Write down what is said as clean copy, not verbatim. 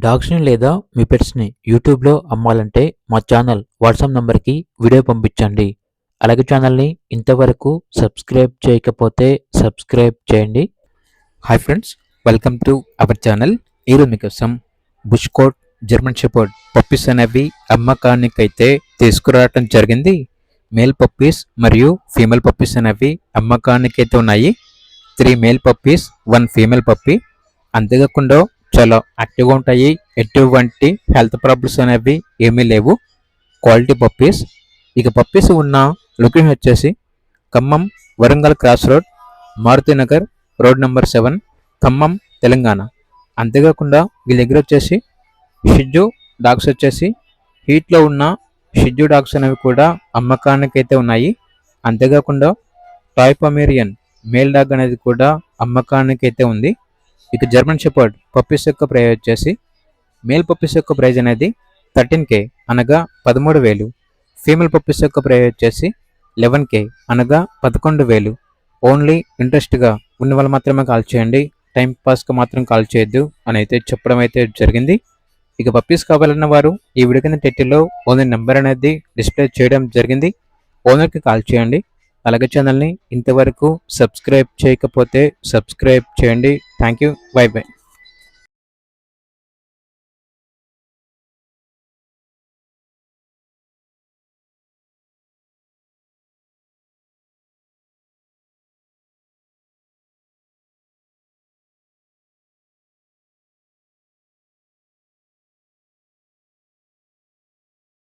డాగ్స్‌ని లేదా మీ పెట్స్‌ని యూట్యూబ్‌లో అమ్మాలంటే మా ఛానల్ వాట్సాప్ నంబర్‌కి వీడియో పంపించండి. అలాగే ఛానల్‌ని ఇంతవరకు సబ్స్క్రైబ్ చేయకపోతే సబ్స్క్రైబ్ చేయండి. Hi friends, welcome to our channel. ఈరోజు మీకోసం bush coat German shepherd puppies అనేవి అమ్మకానికైతే తీసుకురావటం జరిగింది. మేల్ పప్పీస్ మరియు ఫీమేల్ పప్పీస్ అనేవి అమ్మకానికైతే ఉన్నాయి. 3 మేల్ పప్పీస్, 1 ఫీమేల్ పప్పీ. అంతేకాకుండా చాలా యాక్టివ్గా ఉంటాయి. ఎటువంటి హెల్త్ ప్రాబ్లమ్స్ అనేవి ఏమీ లేవు. Quality puppies. ఇక పప్పీస్ ఉన్న లొకేషన్ వచ్చేసి Khammam Warangal cross road, Maruthi Nagar road number 7, Khammam, Telangana. అంతేకాకుండా వీళ్ళ దగ్గర వచ్చేసి షిజ్జు డాగ్స్ వచ్చేసి హీట్లో ఉన్న షిజ్జు డాగ్స్ అనేవి కూడా అమ్మకానికైతే ఉన్నాయి. అంతేకాకుండా టాయ్ పమేరియన్ మేల్ డాగ్ అనేది కూడా అమ్మకానికైతే ఉంది. ఇక జర్మన్ షెపర్డ్ పప్పీస్ యొక్క ప్రైస్ వచ్చేసి మేల్ పప్పీస్ యొక్క ప్రైస్ అనేది 13K అనగా 13,000. ఫీమేల్ పప్పీస్ యొక్క ప్రైస్ వచ్చేసి 11K అనగా 11,000. ఓన్లీ ఇంట్రెస్ట్గా ఉన్న వాళ్ళు మాత్రమే కాల్ చేయండి, టైం పాస్కి మాత్రం కాల్ చేయొద్దు అని అయితే చెప్పడం అయితే జరిగింది. ఇక పప్పీస్ కావాలన్న వారు ఈ వీడియో కింద టైటిల్లో ఓనర్ నెంబర్ అనేది డిస్ప్లే చేయడం జరిగింది. ఓనర్కి కాల్ చేయండి. అలాగే ఛానల్ని ఇంతవరకు సబ్స్క్రైబ్ చేయకపోతే సబ్స్క్రైబ్ చేయండి. Thank you. By by.